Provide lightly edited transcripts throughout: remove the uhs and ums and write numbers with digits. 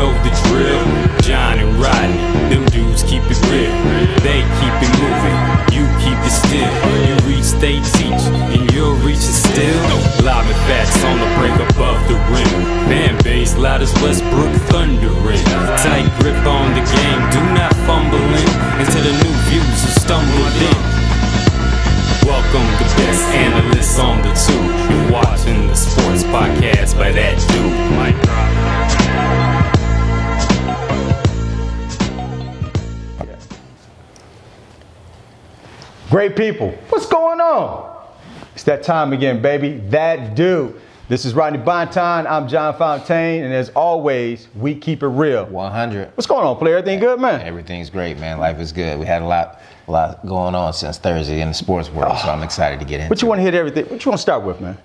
know the drill. John and Rodney, them dudes keep it real. They keep it moving, you keep it still. You reach, they teach, and you'll reach it still. Live and facts on the break above the rim. Fan base loud as Westbrook thundering. Tight grip on the game, do not fumble in into the new views who stumbled in. Welcome the best analysts on the tube. You're watching the sports podcast by that dude. Mic drop. Great people, what's going on? It's that time again, baby. That dude. This is Rodney Bonton. I'm John Fontaine, and as always, we keep it real. 100. What's going on, player? Everything good, man? Everything's great, man. Life is good. We had a lot going on since Thursday in the sports world, so I'm excited to get into it. What you want to hit everything? What you want to start with, man?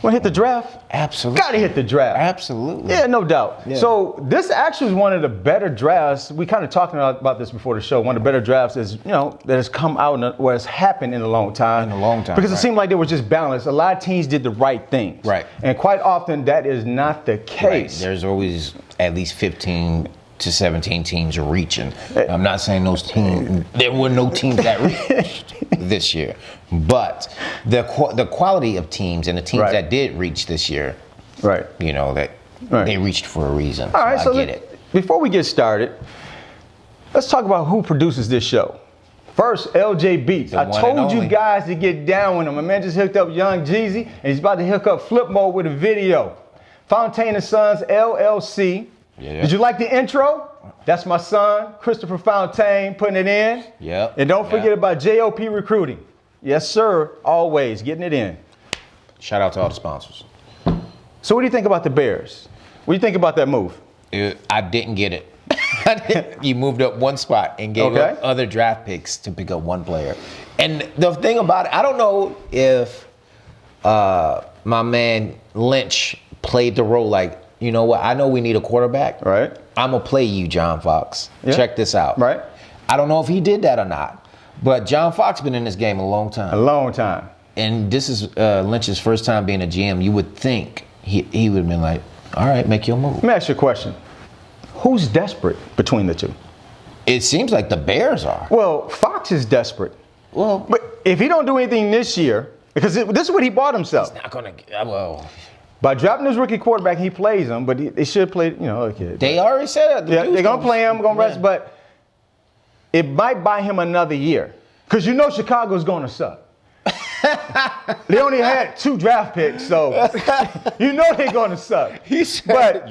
Want to hit the draft? Absolutely. Got to hit the draft. Absolutely. Yeah, no doubt. Yeah. So this actually is one of the better drafts. We kind of talked about this before the show. One of the better drafts is, that has come out or has happened in a long time. In a long time, Because it right. seemed like they were just balanced. A lot of teams did the right things. Right. And quite often that is not the Right. case. There's always at least 15 to 17 teams reaching. I'm not saying those teams, there were no teams that reached this year, but the quality of teams and the teams Right. that did reach this year, Right. that Right. they reached for a reason. All right, I so get it. before we get started, let's talk about who produces this show. First, LJ Beats. The I one told and you only. guys to get down with him. My man just hooked up Young Jeezy, and he's about to hook up Flip Mode with a video. Fontaine & Sons, LLC. Yeah. Did you like the intro? That's my son, Christopher Fontaine, putting it in. Yep. And don't forget Yeah. about JOP Recruiting. Yes, sir, always getting it in. Shout out to all the sponsors. So what do you think about the Bears? What do you think about that move? I didn't get it. You moved up one spot and gave up other draft picks to pick up one player. And the thing about it, I don't know if my man Lynch played the role like, you know what, I know we need a quarterback. Right. I'm going to play you, John Fox. Yeah. Check this out. Right. I don't know if he did that or not. But John Fox been in this game a long time. A long time. And this is Lynch's first time being a GM. You would think he would have been like, all right, make your move. Let me ask you a question. Who's desperate between the two? It seems like the Bears are. Well, Fox is desperate. Well, But if he don't do anything this year, because this is what he bought himself. not gonna. Well, By drafting his rookie quarterback, he plays him, but they should play, okay. they already said that. Yeah, they're going to play him, going to rest, Yeah. but it might buy him another year. Because Chicago's going to suck. They only had 2 draft picks, so they're going to suck. But he's trying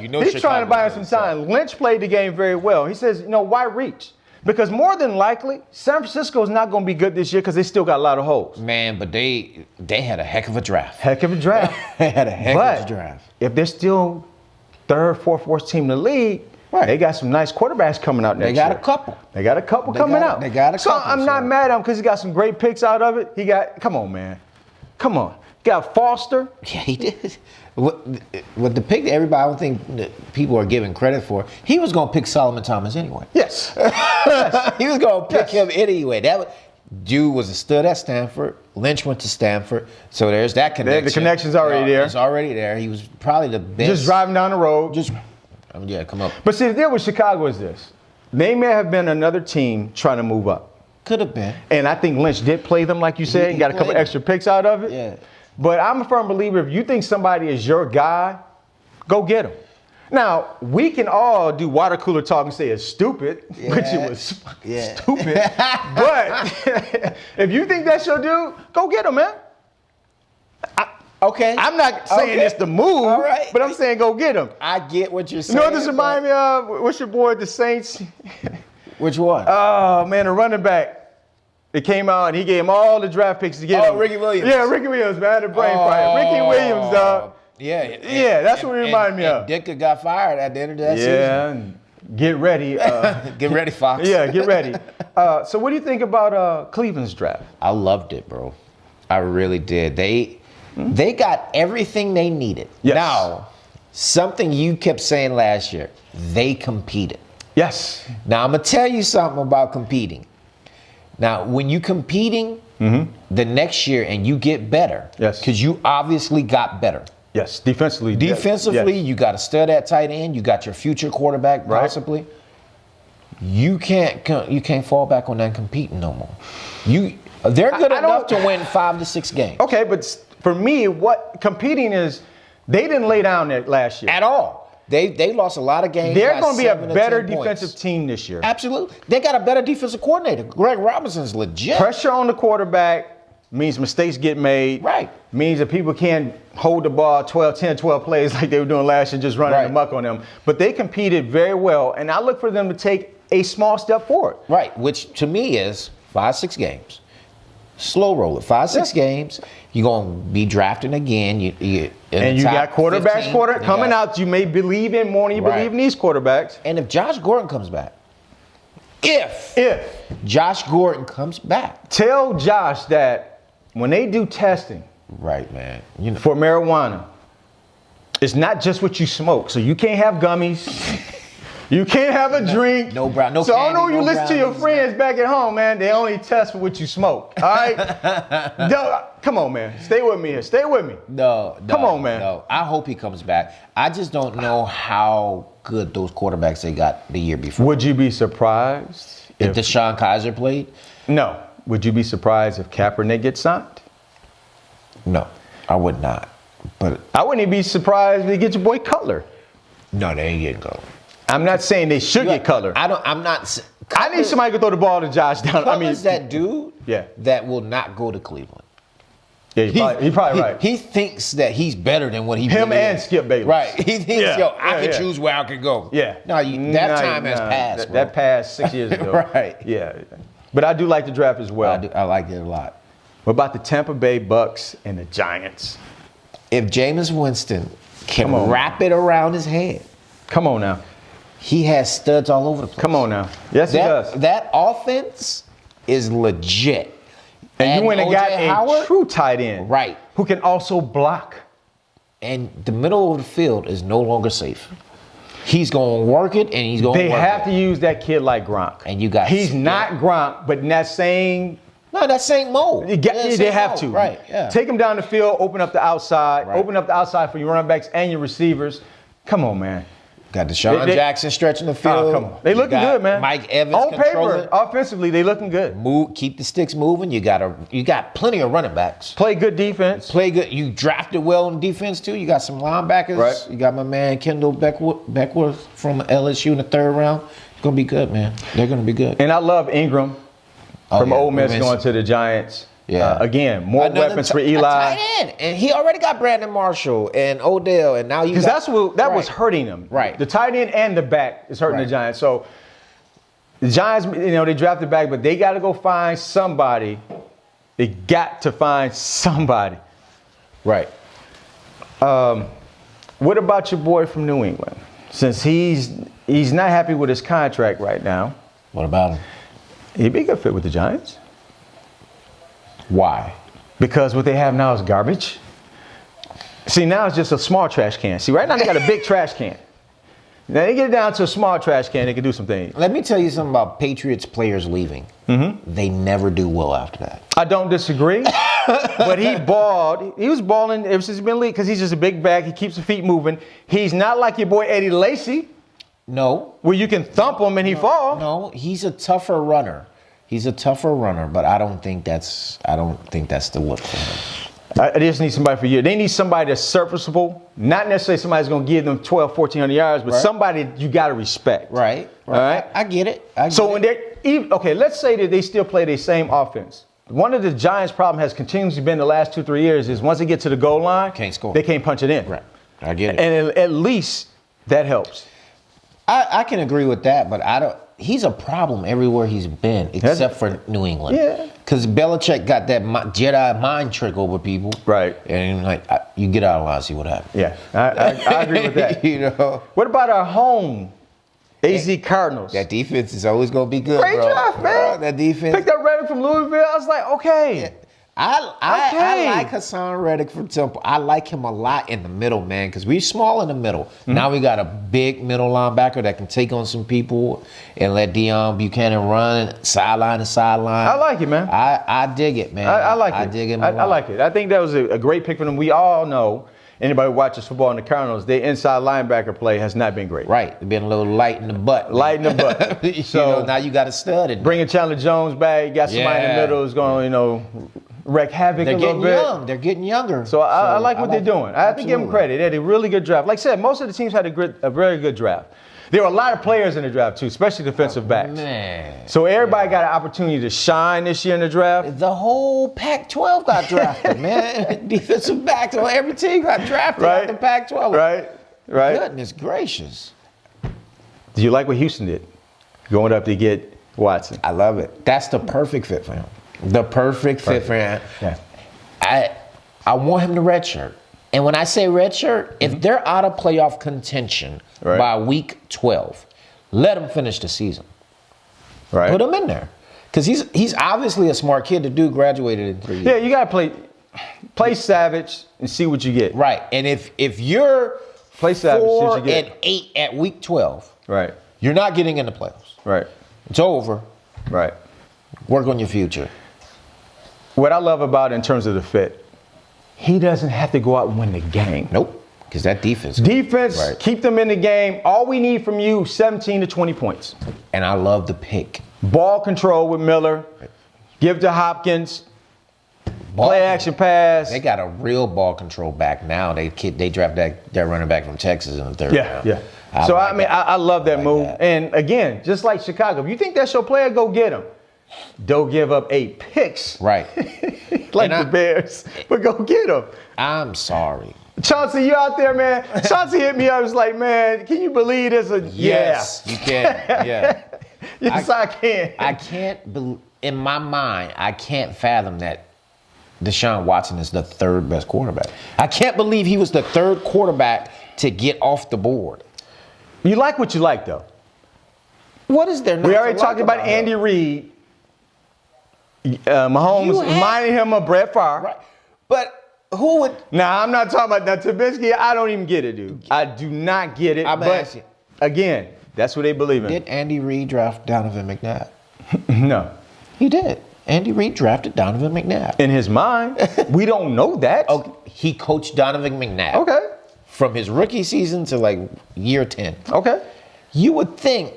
to buy him some time. Lynch played the game very well. He says, why reach? Because more than likely, San Francisco's not going to be good this year because they still got a lot of holes. Man, but they had a heck of a draft. Heck of a draft. They had a heck But of a draft. if they're still third, fourth, worst team in the league, Right. they got some nice quarterbacks coming out next year. They got a couple. They got a couple They coming got- out. they got a so couple, I'm not so- mad at him because he got some great picks out of it. Come on, man. Come on. Got Foster. Yeah, he did. What the pick that everybody, I don't think that people are giving credit for, he was going to pick Solomon Thomas anyway. Yes. He was going to pick Yes. him anyway. Dude was a stud at Stanford. Lynch went to Stanford. So there's that connection. The connection's already there. It's already there. He was probably the best. Just driving down the road. Come up. But see, the deal with Chicago is this. They may have been another team trying to move up. Could have been. And I think Lynch did play them, like you said, and got a couple played them. extra picks out of it. Yeah. But I'm a firm believer, if you think somebody is your guy, go get him. Now, we can all do water cooler talk and say it's stupid, which it was stupid. But if you think that's your dude, go get him, man. Okay. I'm not saying it's the move, All right. but I'm saying go get him. I get what you're You saying. know what this reminds me of? What's your boy, the Saints? Which one? Oh, man, the running back. It came out and he gave him all the draft picks to get him. Ricky Williams. Yeah, Ricky Williams, man. I had a brain fire. Ricky Williams, dog. Yeah. Yeah, that's what it reminded me of. Ditka got fired at the end of that season. Yeah, and get ready. Get ready, Fox. Yeah, get ready. So what do you think about Cleveland's draft? I loved it, bro. I really did. They got everything they needed. Yes. Now, something you kept saying last year, they competed. Yes. Now, I'm going to tell you something about competing. Now, when you competing the next year and you get better, Yes. because you obviously got better. Yes, defensively. Defensively, yes. you got a stud at tight end. You got your future quarterback possibly. You can't fall back on that competing no more. They're good enough to win 5 to 6 games. Okay, but for me, what competing is, they didn't lay down there last year At all. They lost a lot of games. They're going to be a 7 to better 10 points. defensive team this year. Absolutely. They got a better defensive coordinator. Greg Robinson's legit. Pressure on the quarterback means mistakes get made. Right. Means that people can't hold the ball 10, 12 plays like they were doing last year, just running Right. amok on them. But they competed very well, and I look for them to take a small step forward. Right, which to me is 5, 6 games. Slow roll it. 5, 6 games. You're going to be drafting again. And you got quarterbacks coming out you may believe in more than you believe in these quarterbacks. And if Josh Gordon comes back, if Josh Gordon comes back. Tell Josh that when they do testing Right, man. for marijuana, it's not just what you smoke. So you can't have gummies. You can't have a drink. No brown, no So I candy, know you no listen to your brownies. friends back at home, man. They only test for what you smoke. All right? Come on, man. Stay with me here. Stay with me. No. Come on, man. No, I hope he comes back. I just don't know how good those quarterbacks they got the year before. Would you be surprised If Deshaun Kaiser played? No. Would you be surprised if Kaepernick gets signed? No, I would not. But I wouldn't even be surprised if they get your boy Cutler. no, they ain't getting go. I'm not saying they should get Cutler. I'm not. I need somebody to throw the ball to Josh down. Cutler's that dude Yeah. that will not go to Cleveland. Yeah, you're probably right. He thinks that he's better than what he Him really and is. Skip Bayless. Right. He thinks, Yeah, I can yeah. choose where I can go. Yeah. No, that time has passed. That passed 6 years ago. Right. Yeah. But I do like the draft as well. I like it a lot. What about the Tampa Bay Bucks and the Giants? If Jameis Winston can Come on. wrap it around his head, Come on now. he has studs all over the place. Come on now. Yes, he does. That offense is legit. And you went and got O.J. a Howard, true tight end. Right. Who can also block. and the middle of the field is no longer safe. He's going to work it, and he's going to They work have it. to use that kid like Gronk. And you got He's not Gronk, but in that same No, that's St. Mo. they have to. Right, yeah. Take him down the field, open up the outside, Right. open up the outside for your running backs and your receivers. Come on, man. Got Deshaun They- Jackson stretching the field. Come on. They You looking got good, man. Mike Evans On controlling. paper, offensively, they looking good. Move, keep the sticks moving. You got plenty of running backs. Play good defense. Play good. You drafted well in defense too. You got some linebackers. Right. You got my man Kendall Beckworth from LSU in the 3rd round. It's gonna be good, man. They're gonna be good. And I love Ingram from yeah. Ole Miss Ole Miss. going to the Giants. Yeah. Again, more Another weapons for a Eli. tight end. And he already got Brandon Marshall and Odell, and now you Because got that was Right. hurting them. Right. The tight end and the back is hurting Right. the Giants. So the Giants, they drafted back, but they got to go find somebody. They got to find somebody. Right. What about your boy from New England? Since he's not happy with his contract right now, What about him? he'd be a good fit with the Giants. Why? Because what they have now is garbage. See, now it's just a small trash can. See, right now they got a big trash can. Now they get it down to a small trash can, they can do some things. Let me tell you something about Patriots players leaving. Mm-hmm. They never do well after that. I don't disagree, but he balled. He was balling ever since he's been in the league because he's just a big back. He keeps the feet moving. He's not like your boy Eddie Lacy, No. where you can thump him and he fall. No, he's a tougher runner. He's a tougher runner, but I don't think that's the look for him. I just need somebody for you. They need somebody that's serviceable, not necessarily somebody that's going to give them 1,400 yards, but Right. somebody you got to respect. Right. All right. I get it. So when okay, let's say that they still play the same offense. One of the Giants' problem has continuously been the last 2-3 years is once they get to the goal line, Can't score. They can't punch it in. Right. I get it. And at least that helps. I can agree with that, but I don't. He's a problem everywhere he's been, except for New England. Yeah. Because Belichick got that Jedi mind trick over people. Right. And you get out of line, see what happens. Yeah, I agree with that. You know. What about our home AZ Cardinals? That defense is always gonna be good, Great bro. draft, man. That defense. Picked up Reddick from Louisville. I was like, okay. I like Hassan Reddick from Temple. I like him a lot in the middle, man, because we're small in the middle. Mm-hmm. Now we got a big middle linebacker that can take on some people and let Deion Buchanan run sideline to sideline. I like it, man. I dig it, man. I like it. I dig him a I lot. like it. I think that was a great pick for them. We all know anybody who watches football in the Cardinals, their inside linebacker play has not been great. Right. They've been a little light in the butt. Light in the butt. So now you got a stud in there. bringing Chandler Jones back, you got somebody in the middle who's going to, wreak havoc They're a little getting bit. young. They're getting younger. So I like what they're doing. I have to give them credit. They had a really good draft. Like I said, most of the teams had a very good draft. There were a lot of players in the draft too, especially defensive backs. Man. So everybody got an opportunity to shine this year in the draft. The whole Pac-12 got drafted, man. Defensive backs, every team got drafted Right. out the Pac-12. Right. Goodness gracious. Do you like what Houston did? Going up to get Watson. I love it. That's the perfect fit for him. The perfect fit for him. Yeah. I want him to redshirt. And when I say redshirt, if they're out of playoff contention by week 12, let him finish the season. Right. Put him in there. Because he's obviously a smart kid. The dude graduated in 3 years. Yeah, you gotta play savage and see what you get. Right. And if you're Play savage, see what 4 you get. and 8 at week 12, Right. you're not getting in the playoffs. Right. It's over. Right. Work on your future. What I love about it in terms of the fit, he doesn't have to go out and win the game. Nope. Because that defense. Defense, Right. keep them in the game. All we need from you, 17 to 20 points. And I love the pick. Ball control with Miller. Give to Hopkins. Ball Play action pass. They got a real ball control back now. They draft that running back from Texas in the third round. Yeah. I love that move. And again, just like Chicago, if you think that's your player, go get him. Don't give up 8 picks. Right. Like the Bears. But go get him. I'm sorry. Chauncey, you out there, man? Chauncey hit me up. I was like, man, can you believe this? Yes, you can. Yeah. Yes, I can. I can't in my mind, I can't fathom that Deshaun Watson is the third best quarterback. I can't believe he was the third quarterback to get off the board. You like what you like, though. What is there? We already talked about Andy Reid. Mahomes reminding him of Brett Favre. Right. But who would? Now, I'm not talking about that. Trubisky, I don't even get it, dude. I do not get it. But again, that's what they believe in. Did Andy Reid draft Donovan McNabb? No. He did. Andy Reid drafted Donovan McNabb. In his mind, we don't know that. Okay. He coached Donovan McNabb. Okay. From his rookie season to like year 10. Okay. You would think,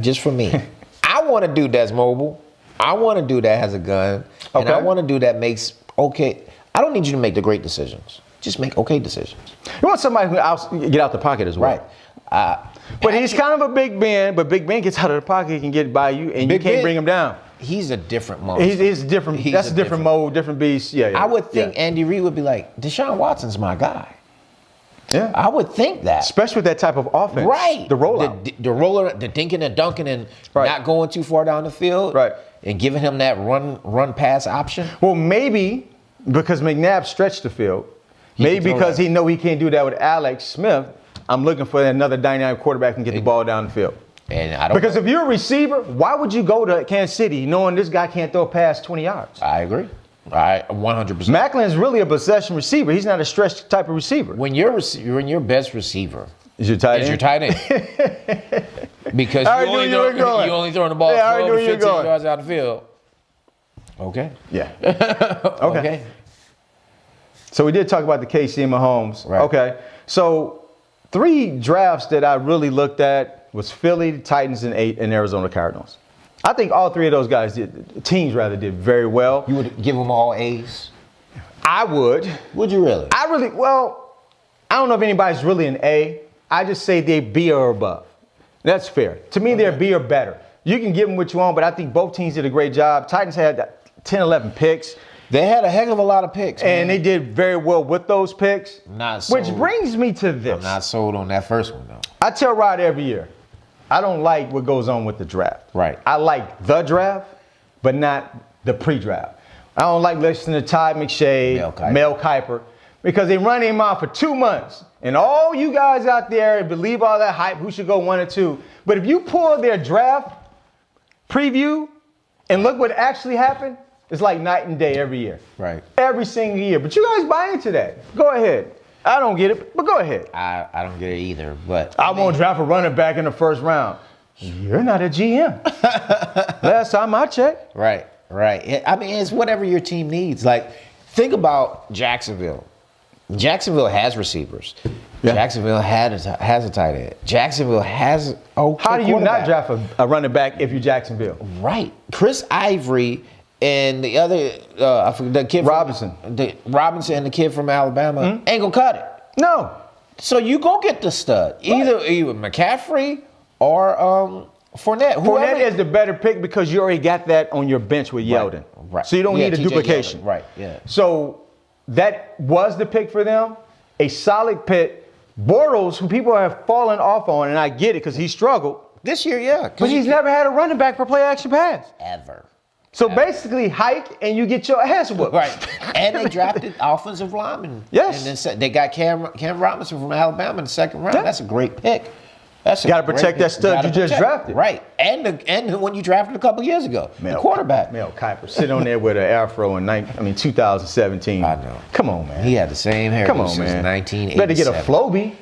just for me, I want to do that's mobile. I want to do that has a gun. And I want to do that makes okay. I don't need you to make the great decisions. Just make okay decisions. You want somebody who get out the pocket as well. Right. But he's kind of a Big Ben, but Big Ben gets out of the pocket, he can get by you, and you can't bring him down. He's a different mode. He's different. That's a different mode, different beast. Yeah. I would think Andy Reid would be like, Deshaun Watson's my guy. Yeah. I would think that. Especially with that type of offense. Right. The rollout. The roller, the dinking and dunking and not going too far down the field. Right. And giving him that run pass option. Well, maybe because McNabb stretched the field. Maybe because he know he can't do that with Alex Smith. I'm looking for another dynamic quarterback and get the ball down the field. And I don't because if you're a receiver, why would you go to Kansas City knowing this guy can't throw past 20 yards? I agree. 100%. Macklin is really a possession receiver. He's not a stretch type of receiver. When your best receiver is your tight end. Because you only throwing the ball 12 to 15 yards out of the field. Okay. Yeah. Okay. So we did talk about the KC and Mahomes. Right. Okay. So 3 drafts that I really looked at was Philly, the Titans, and Arizona Cardinals. I think all 3 of those guys did very well. You would give them all A's? I would. Would you really? I don't know if anybody's really an A. I just say they B or above. That's fair. To me, they're B or better. You can give them what you want, but I think both teams did a great job. Titans had 10, 11 picks. They had a heck of a lot of picks, and they did very well with those picks. Not sold. Which brings me to this. I'm not sold on that first one, though. I tell Rod every year, I don't like what goes on with the draft. Right. I like the draft, but not the pre-draft. I don't like listening to Todd McShay, Mel Kiper, because they run him out for 2 months. And all you guys out there believe all that hype, who should go 1 or 2. But if you pull their draft preview and look what actually happened, it's like night and day every year. Right. Every single year. But you guys buy into that. Go ahead. I don't get it, but go ahead. I don't get it either, but I won't draft a running back in the first round. You're not a GM. Last time I checked. Right. I mean, it's whatever your team needs. Like, think about Jacksonville. Jacksonville has receivers. Yeah. Jacksonville has a tight end. Jacksonville has How do you not draft a running back if you're Jacksonville? Right. Chris Ivory and the other, I forget the kid Robinson. Robinson and the kid from Alabama ain't gonna cut it. No. So you go get the stud. Either McCaffrey or Fournette. Fournette is the better pick because you already got that on your bench with Yeldon. Right. So you don't need a TJ duplication. Yeldon. Right, yeah. So that was the pick for them. A solid pick. Bortles, who people have fallen off on, and I get it because he struggled. This year, yeah. But he's never had a running back for play action pass. Ever. So basically, hike and you get your ass whooped. Right. And they drafted offensive linemen. Yes. And then they got Cam Robinson from Alabama in the second round. Yeah. That's a great pick. That's You got to protect that stud you just drafted. Right. And the one you drafted a couple years ago. The quarterback. Mel Kiper sit on there with an afro in 2017. I know. Come on, man. He had the same hair Come on, since man. 1987. Better get a Floby.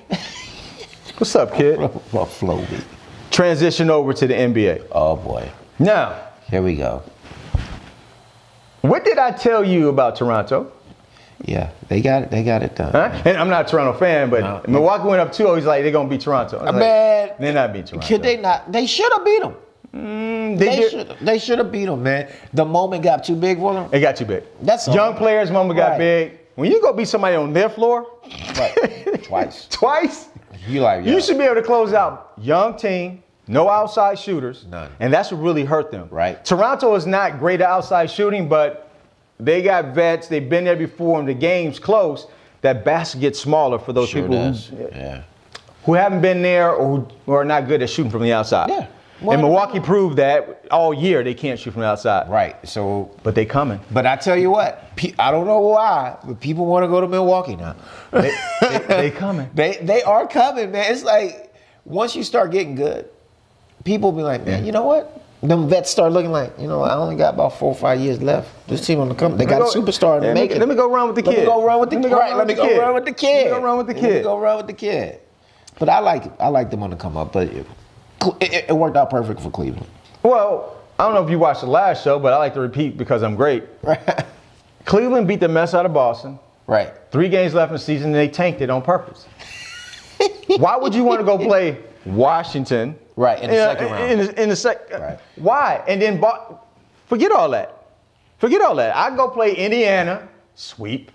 What's up, kid? Floby. Transition over to the NBA. Oh, boy. Now, Here we go. what did I tell you about Toronto? Yeah, they got it done. Huh? And I'm not a Toronto fan, but No. Milwaukee went up 2-0. He's like, they're going to beat Toronto. I was like, Man, they're not beating Toronto. could they not? They should have beat them. They should have beat them, man. The moment got too big for them. It got too big. That's all. Young players, moment got Right. big. When you go beat somebody on their floor, Right. twice, You like, you should be able to close out young team, no outside shooters. None. And that's what really hurt them. Right. Toronto is not great at outside shooting, but they got vets. They've been there before, and the game's close. That basket gets smaller for those Sure people does. Yeah. who haven't been there or who are not good at shooting from the outside. Yeah. And Milwaukee proved that all year they can't shoot from the outside. Right. So, But they coming. but I tell you what, I don't know why, but people want to go to Milwaukee now. They coming. They are coming, man. It's like once you start getting good, people be like, man, you know what? Them vets start looking like, I only got about 4 or 5 years left. This team on the come. They got a superstar to make it. Let me go run with the kid. Let me go run with the kid. Let me go run with the kid. Let me go run with the kid. Let me go run with the kid. But I like them on the come up. But it worked out perfect for Cleveland. Well, I don't know if you watched the last show, but I like to repeat because I'm great. Cleveland beat the mess out of Boston. Right. 3 games left in the season, and they tanked it on purpose. Why would you want to go play Washington? Right, in the second round. In the second. Right. Why? And then forget all that. Forget all that. I go play Indiana, sweep.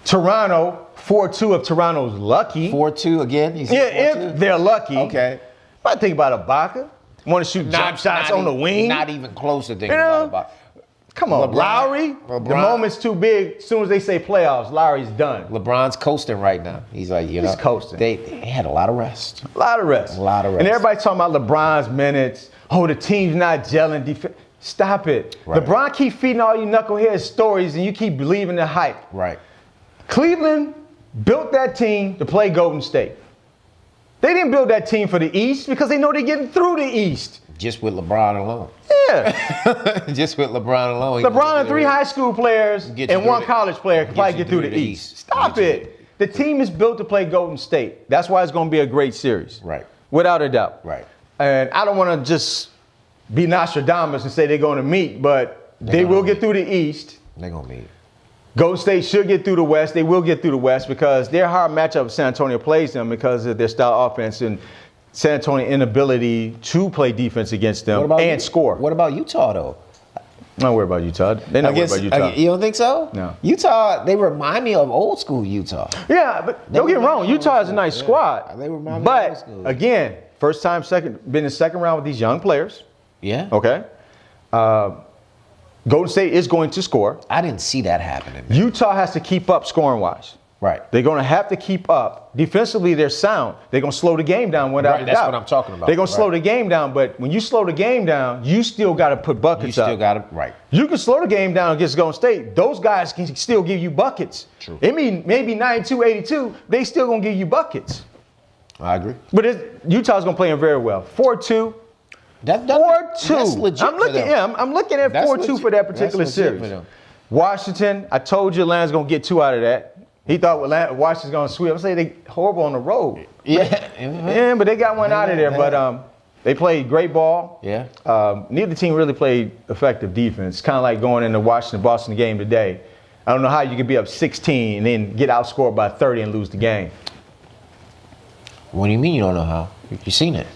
Toronto, 4-2 if Toronto's lucky. 4-2 again? You Yeah, 4-2? if they're lucky. Okay. I think about Ibaka. Want to shoot jump shots on the wing. Not even close to thinking Yeah. about Come on, LeBron. Lowry. The moment's too big. As soon as they say playoffs, Lowry's done. LeBron's coasting right now. He's like, He's coasting. They had a lot of rest. A lot of rest. A lot of rest. And everybody's talking about LeBron's minutes. Oh, the team's not gelling. Stop it. Right. LeBron keep feeding all you knucklehead stories, and you keep believing the hype. Right. Cleveland built that team to play Golden State. They didn't build that team for the East because they know they're getting through the East. Just with LeBron alone. Yeah. Just with LeBron alone. LeBron and 3 high school players and 1 college player can probably get through the East. Stop it. The team is built to play Golden State. That's why it's going to be a great series. Right. Without a doubt. Right. And I don't want to just be Nostradamus and say they're going to meet, but they will get through the East. They're going to meet. Golden State should get through the West. They will get through the West because their hard matchup San Antonio plays them because of their style offense and San Antonio inability to play defense against them and score. What about Utah, though? I'm not worried about Utah. They're not worried about Utah. You don't think so? No. Utah, they remind me of old school Utah. Yeah, but don't get me wrong. Utah is a nice squad. They remind me of old But school. again, first time, been in the second round with these young players. Yeah. Okay. Golden State is going to score. I didn't see that happening. Man. Utah has to keep up scoring-wise. Right. They're going to have to keep up. Defensively, they're sound. They're going to slow the game down without a doubt. That's what I'm talking about. They're going to slow the game down, but when you slow the game down, you still got to put buckets up. You still got to, right. You can slow the game down against Golden State. Those guys can still give you buckets. True. I mean, maybe 92-82, they still going to give you buckets. I agree. But Utah's going to play them very well. 4-2. 4-2. That's legit. I'm looking, I'm looking at 4-2 for that particular That's legit series. for them. Washington, I told you Atlanta's going to get 2 out of that. He thought Washington's going to sweep. I'm saying they horrible on the road. Yeah. Yeah, but they got one out of there. But they played great ball. Yeah. Neither team really played effective defense. Kind of like going into Washington-Boston game today. I don't know how you could be up 16 and then get outscored by 30 and lose the game. What do you mean you don't know how? You've seen it.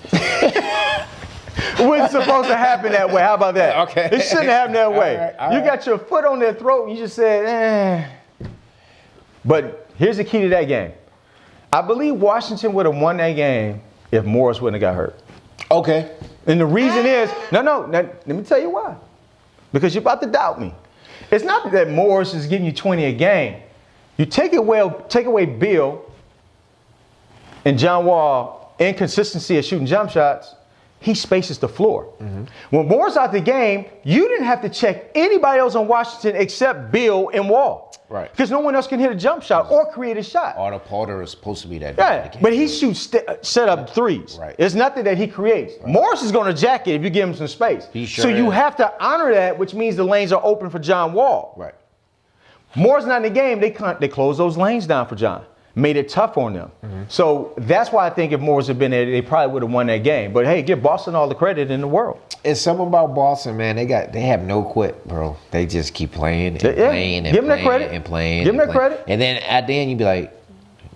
It wasn't supposed to happen that way. How about that? Okay. It shouldn't happen that way. All You right. got your foot on their throat and you just said, eh. But here's the key to that game. I believe Washington would have won that game if Morris wouldn't have got hurt. Okay. And the reason is, now, let me tell you why. Because you're about to doubt me. It's not that Morris is giving you 20 a game. You take away Bill and John Wall inconsistency of shooting jump shots, he spaces the floor. When Moore's out the game, you didn't have to check anybody else on Washington except Bill and Wall. Right. Because no one else can hit a jump shot or create a shot. Otto Porter is supposed to be that guy. Yeah, but he shoots set up threes. Right. It's nothing that he creates. Right. Morris is going to jack it if you give him some space. He sure so you is. have to honor that, which means the lanes are open for John Wall. Right. Moore's not in the game. They close those lanes down for John. Made it tough on them. So that's why I think if Morris had been there, they probably would have won that game. But hey, give Boston all the credit in the world. It's something about Boston, man. They have no quit, bro. They just keep playing and playing and give them that playing credit. and playing. Give them and that playing. credit. And then at the end, you'd be like,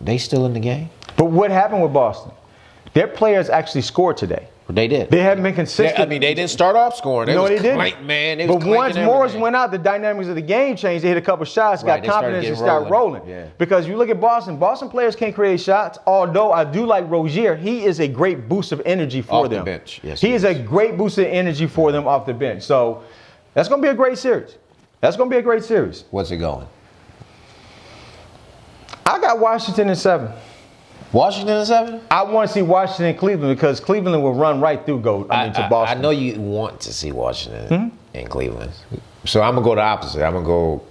they still in the game? But what happened with Boston? Their players actually scored today. They did. They haven't been consistent. They didn't start off scoring. No, they didn't. But once Morris went out, the dynamics of the game changed. They hit a couple shots, Right, got they started confidence, and getting started rolling. Yeah. Because you look at Boston players can't create shots, although I do like Rozier. He is a great boost of energy for Off the them. bench, yes, he he is a great boost of energy for them off the bench. So that's going to be a great series. What's it going? I got Washington in 7. Washington in 7? I want to see Washington and Cleveland because Cleveland will run right through to Boston. I know you want to see Washington and Cleveland. So I'm going to go the opposite. I'm going to go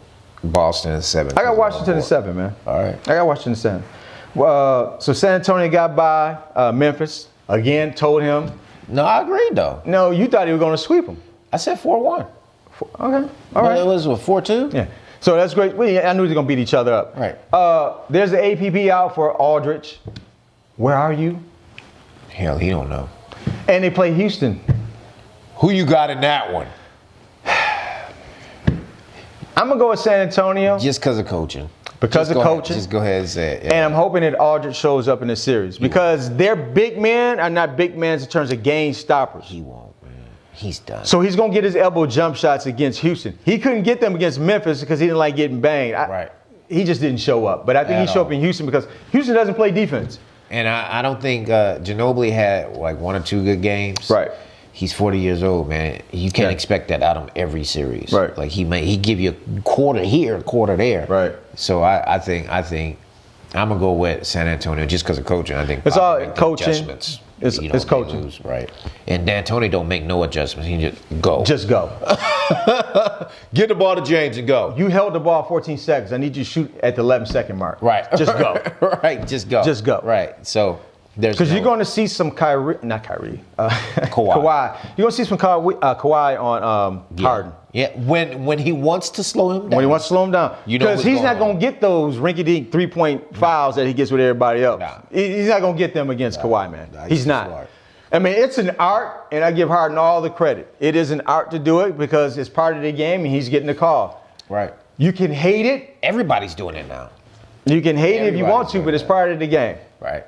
Boston in 7. I got Washington in 7, man. All right. I got Washington in 7. So San Antonio got by Memphis. Again, told him. No, I agreed, though. No, you thought he was going to sweep him. I said 4-1. Okay, all But right. it was, 4-2? Yeah. So that's great. I knew they were going to beat each other up. Right. There's the APP out for Aldridge. Where are you? Hell, he don't know. And they play Houston. Who you got in that one? I'm going to go with San Antonio. Just because of coaching. Because of coaching. Just go ahead and say it. Yeah. And I'm hoping that Aldridge shows up in this series because their big men are not big men in terms of game stoppers. He won't, man. He's done. So he's going to get his elbow jump shots against Houston. He couldn't get them against Memphis because he didn't like getting banged. Right. He just didn't show up. But I think he showed up in Houston because Houston doesn't play defense. And I don't think Ginobili had like 1 or 2 good games. Right. He's 40 years old, man. You can't expect that out of every series. Right. Like he give you a quarter here, a quarter there. Right. So I think I'm gonna go with San Antonio just because of coaching. I think It's Pop all make the coaching. adjustments. It's You know, they coaching. lose, right. And D'Antoni don't make no adjustments. He just go. Just go. Get the ball to James and go. You held the ball 14 seconds. I need you to shoot at the 11-second mark. Right. Just go. Right. Just go. Just go. Right. So there's Because you're going to see some Kawhi. Kawhi. You're going to see some Kawhi on Harden. Yeah. When he wants to slow him down. When he wants to slow him down. You know Because what's he's going not on. going to get those rinky-dink three-point fouls that he gets with everybody else. Nah. He's not going to get them against Kawhi, man. Nah, he's he's not. smart. I mean, it's an art, and I give Harden all the credit. It is an art to do it because it's part of the game, and he's getting the call. Right. You can hate it. Everybody's doing it now. You can hate it if you want to, Everybody's but it's doing part of the game. Right.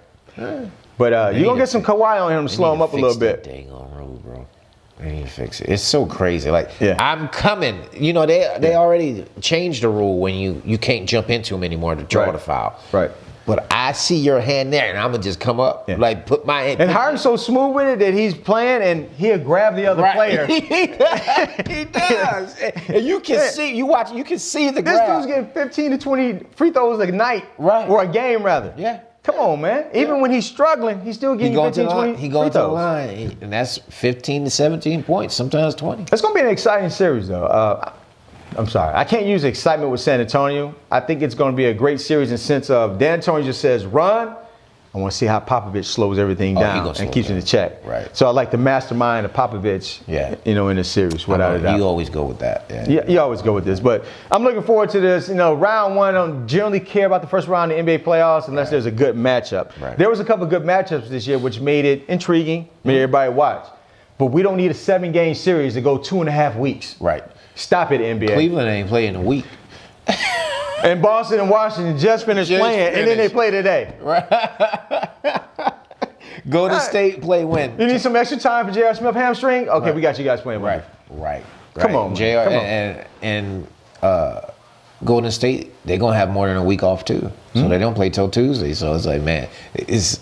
But you're going to get some Kawhi on him to slow him up a little bit. Dang on road, bro. They need to fix it. It's so crazy. Like Yeah. I'm coming. You know they already changed the rule when you can't jump into him anymore to draw Right. the foul. Right. But I see your hand there, and I'm gonna just come up, Yeah. like put my hand. And Harden's so smooth with it that he's playing and he'll grab the other player. he does. And you can see. You watch. You can see the This grab. dude's getting 15 to 20 free throws a night. Right. Or a game, rather. Yeah. Come on, man. Even when he's struggling, he's still He getting going to 15, the 20 line. He free going to the throws. line, and that's 15 to 17 points. Sometimes 20. It's going to be an exciting series, though. I'm sorry. I can't use excitement with San Antonio. I think it's going to be a great series in the sense of D'Antoni just says, run. I want to see how Popovich slows everything he down gonna slow and keeps it it in down. check. Right. So I like the mastermind of Popovich, Yeah. in this series, without a doubt. You always go with that. Yeah. Yeah, you always go with this, but I'm looking forward to this. Round one, I don't generally care about the first round of the NBA playoffs unless there's a good matchup. Right. There was a couple of good matchups this year, which made it intriguing, made everybody watch. But we don't need a 7-game series to go 2.5 weeks. Right. Stop it, NBA. Cleveland ain't playing a week. And Boston and Washington just finished playing, and then they play today. Right. Golden State play when? You need some extra time for J.R. Smith hamstring? Okay, we got you guys playing. Right. Come on, man. JR Come on. and Golden State, they're gonna have more than a week off too, so they don't play till Tuesday. So it's like, man, it's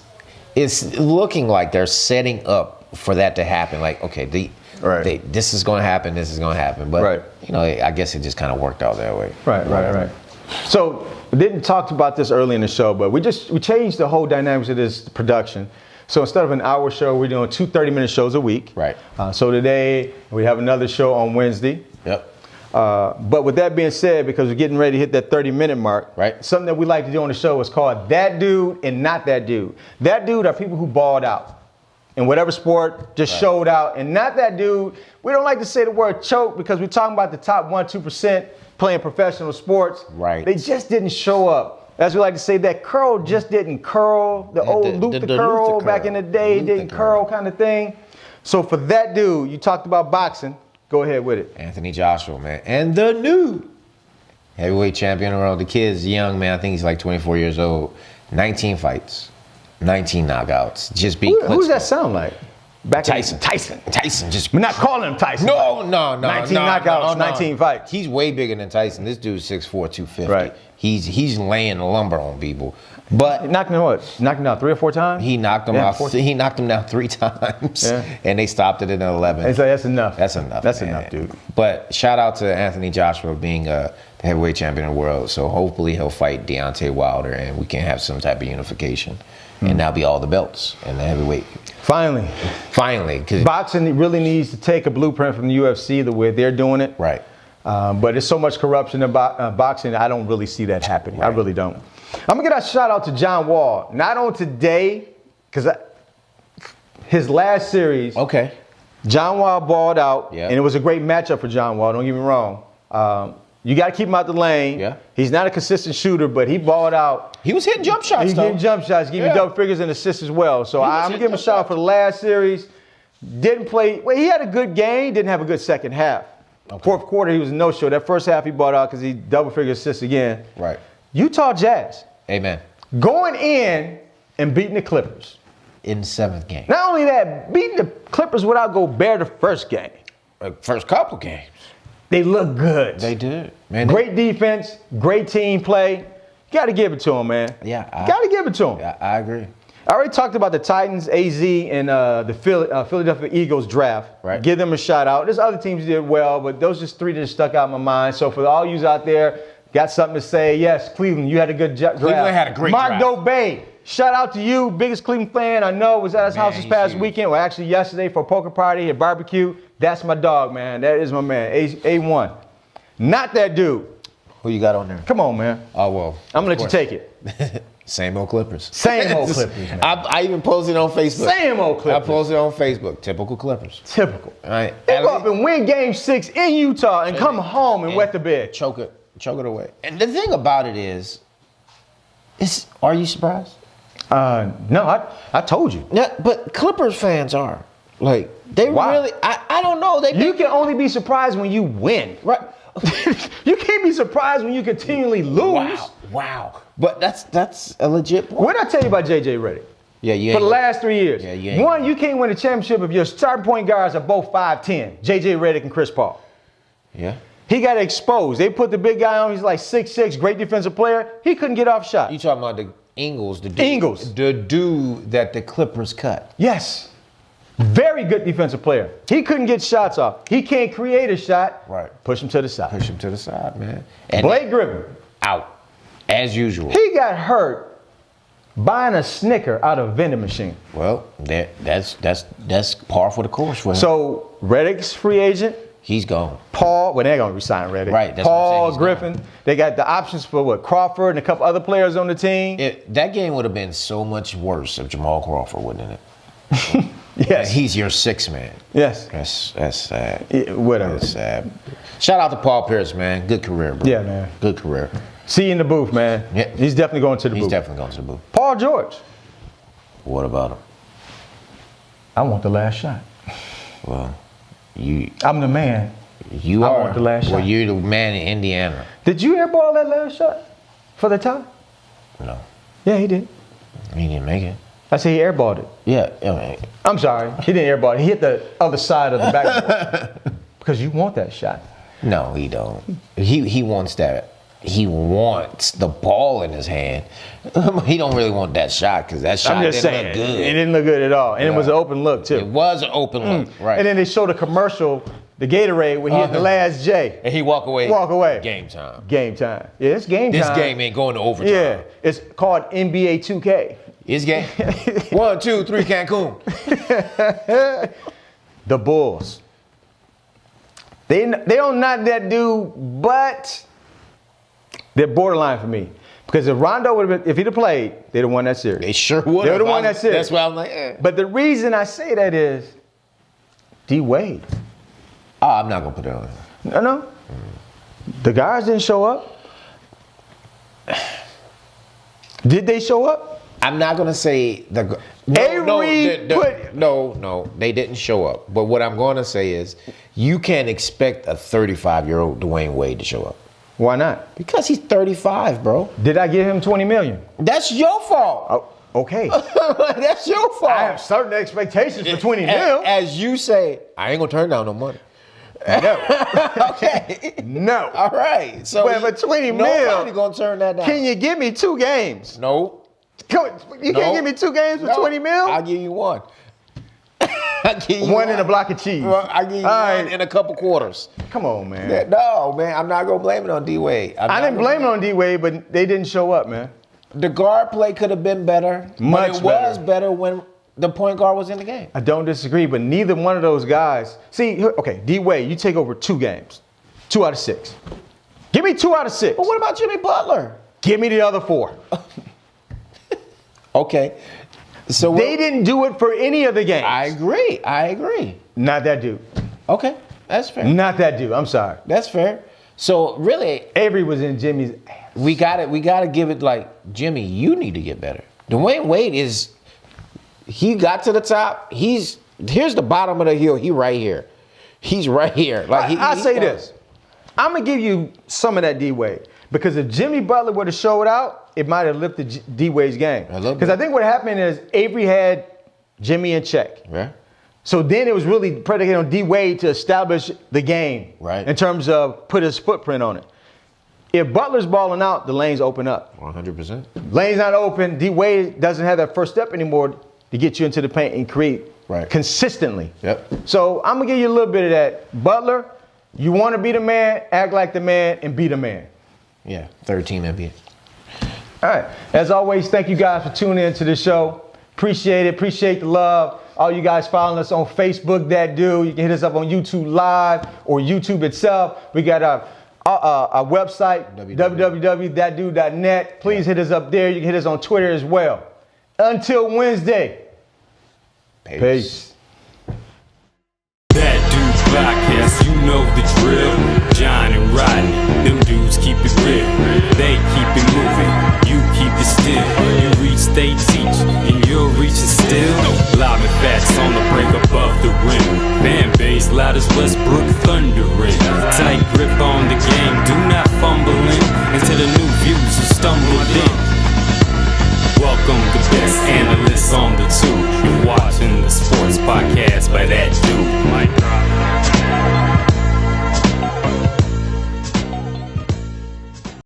looking like they're setting up for that to happen. Like, okay, this is gonna happen. This is gonna happen. But you know, I guess it just kind of worked out that way. Right. So we didn't talk about this early in the show, but we changed the whole dynamics of this production. So instead of an hour show, we're doing 2 30-minute shows a week. Right. So today we have another show on Wednesday. Yep. But with that being said, because we're getting ready to hit that 30-minute mark, right? Something that we like to do on the show is called That Dude and Not That Dude. That dude are people who balled out in whatever sport, just showed out. And not that dude, we don't like to say the word choke because we're talking about the top 1-2% playing professional sports. Right. They just didn't show up. As we like to say, that curl just didn't curl. The old Luther curl back in the day didn't curl kind of thing. So for that dude, you talked about boxing. Go ahead with it. Anthony Joshua, man. And the new heavyweight champion of the world. The kid's young, man. I think he's like 24 years old. 19 fights, 19 knockouts. Just beat Who does that sound like? Tyson. Just We're not calling him Tyson. No. 19 knockouts, 19 fights. He's way bigger than Tyson. This dude's 6'4", 250. Right. He's laying lumber on people. But knocked him out 3 or 4 times? He knocked him out. He knocked him down 3 times. Yeah. And they stopped it at 11. It's like, that's enough. That's enough. That's man. enough, dude. But shout out to Anthony Joshua being the heavyweight champion of the world. So hopefully he'll fight Deontay Wilder and we can have some type of unification. And that'll be all the belts in the heavyweight. Finally. Cause boxing really needs to take a blueprint from the UFC the way they're doing it. Right. But there's so much corruption about boxing, I don't really see that happening. Right. I really don't. I'm going to get a shout out to John Wall. Not on today, because his last series. Okay. John Wall balled out, yeah. And it was a great matchup for John Wall. Don't get me wrong. You got to keep him out the lane. Yeah. He's not a consistent shooter, but he balled out. He was hitting jump shots, He's getting jump shots, giving double figures and assists as well. So I'm going to give him a shout out for the last series. Didn't play. Well, he had a good game. Didn't have a good second half. Okay. Fourth quarter, he was no show. That first half, he balled out because he double figure assists again. Right. Utah Jazz. Amen. Going in and beating the Clippers. In the 7th game. Not only that, beating the Clippers without Gobert the first game. First couple games. They look good. They did. Man, great defense, great team play. Got to give it to them, man. Yeah. Got to give it to them. Yeah, I agree. I already talked about the Titans, AZ, and the Philadelphia Eagles draft. Right. Give them a shout out. There's other teams that did well, but those just 3 that stuck out in my mind. So for all yous out there, got something to say. Yes, Cleveland, you had a good draft. Cleveland had a great Mark draft. Dobe, shout out to you. Biggest Cleveland fan I know. Was at his house this past weekend. Well, actually yesterday for a poker party at barbecue. That's my dog, man. That is my man. A1. Not that dude. Who you got on there? Come on, man. Oh, well. I'm going to let you take it. Same old Clippers. Same old Clippers, man. I even posted on Facebook. Same old Clippers. I posted on Facebook. Typical Clippers. Typical. All right. They go up and win game 6 in Utah and come home and wet the bed. Choke it away. And the thing about it is are you surprised? No, I told you. Yeah, but Clippers fans are. Like, they really, I don't know. You can only be surprised when you win. Right. You can't be surprised when you continually lose. Wow. But that's a legit point. What did I tell you about J.J. Redick? Yeah, you For the last 3 years. Yeah, One, you can't win a championship if your starting point guards are both 5'10", J.J. Redick and Chris Paul. Yeah. He got exposed. They put the big guy on. He's like 6'6", great defensive player. He couldn't get off shot. You talking about the Ingles, the dude. Ingles. The dude that the Clippers cut. Yes. Very good defensive player. He couldn't get shots off. He can't create a shot. Right. Push him to the side. Push him to the side, man. And Blake Griffin. Out. As usual. He got hurt buying a Snicker out of a vending machine. Well, that's par for the course for him. So Redick's free agent. He's gone. Paul, well, they're going to resign Redick. Right. That's Paul, what I'm saying. Griffin. Gone. They got the options for Crawford and a couple other players on the team. That game would have been so much worse if Jamal Crawford wasn't in it. Yes. He's your 6th man. Yes. That's sad. Yeah, whatever. That's sad. Shout out to Paul Pierce, man. Good career, bro. Yeah, man. Good career. See you in the booth, man. Yeah. He's definitely going to the booth. He's definitely going to the booth. Paul George. What about him? I want the last shot. Well, I'm the man. You I are. want the last shot. Well, you're the man in Indiana. Did you airball that last shot? for the tie? No, Yeah, he did. he didn't make it. I said he airballed it. Yeah, I mean, I'm sorry, he didn't airball it. He hit the other side of the backboard. Because you want that shot. no, he don't. He wants that. He wants the ball in his hand. He don't really want that shot because that shot I'm just didn't saying, look good. it didn't look good at all. And it was an open look, too. It was an open look, right? And then they showed a commercial, the Gatorade, where he hit the last J. And he walk away. Walk away. Game time. Game time. Yeah, it's game time. This game ain't going to overtime. Yeah, it's called NBA 2K. It's game. 1, 2, 3, Cancun. The Bulls. They don't not that dude, but they're borderline for me. Because if Rondo would have been, if he'd have played, they'd have won that series. They sure would. They would have won that series. That's why I'm like, eh. But the reason I say that is D Wade. Oh, I'm not going to put it on. No. The guys didn't show up. Did they show up? I'm not going to say the. No, they didn't show up. But what I'm going to say is you can't expect a 35-year-old Dwayne Wade to show up. Why not? Because he's 35, bro. Did I give him $20 million? That's your fault. Oh, okay. That's your fault. I have certain expectations for $20 million. As you say, I ain't going to turn down no money. No. Okay. No. All right. So But for $20 nobody million, going to turn that down. can you give me 2 games? No. You can't give me 2 games for $20 million? I'll give you one. I'll give you One and a block of cheese. Well, I'll give you one in a couple quarters. Come on, man. No, man, I'm not going to blame it on D-Wade. I didn't blame it on D Wade, but they didn't show up, man. The guard play could have been better. Much but it was better when the point guard was in the game. I don't disagree, but neither one of those guys. See, okay, D Wade, you take over 2 games, 2 out of 6. Give me 2 out of 6. But what about Jimmy Butler? Give me the other 4. Okay. So They didn't do it for any of the games. I agree. Not that dude. Okay, that's fair. Not that dude. I'm sorry. That's fair. So really, Avery was in Jimmy's ass. we gotta give it like, Jimmy, you need to get better. Dwayne Wade he got to the top. Here's the bottom of the hill. He right here. He's right here. Like I say this. I'm gonna give you some of that D Wade because if Jimmy Butler would have showed out, it might have lifted D Wade's game. Because I think what happened is Avery had Jimmy in check. Yeah. So then it was really predicated on D Wade to establish the game. Right. In terms of put his footprint on it. If Butler's balling out, the lanes open up. 100%. Lane's not open. D Wade doesn't have that first step anymore to get you into the paint and create consistently. Yep. So I'm gonna give you a little bit of that. Butler, you want to be the man, act like the man, and be the man. Yeah, 13 NBA. All right. As always, thank you guys for tuning in to the show. Appreciate it. Appreciate the love. All you guys following us on Facebook, That Dude. You can hit us up on YouTube Live or YouTube itself. We got our website, www.thatdude.net. Please hit us up there. You can hit us on Twitter as well. Until Wednesday. Peace. That Dude podcast, you know the drill. John and Rodney, them dudes keep it real. They keep it moving, you keep it still. You reach, they teach, and you'll reach it still. Live and facts on the break above the rim. Fan base loud as Westbrook thundering. Tight grip on the game, do not fumble in into the new views who stumbled in. Welcome the best analysts on the tube. You're watching the sports podcast by That Dude. Mic drop.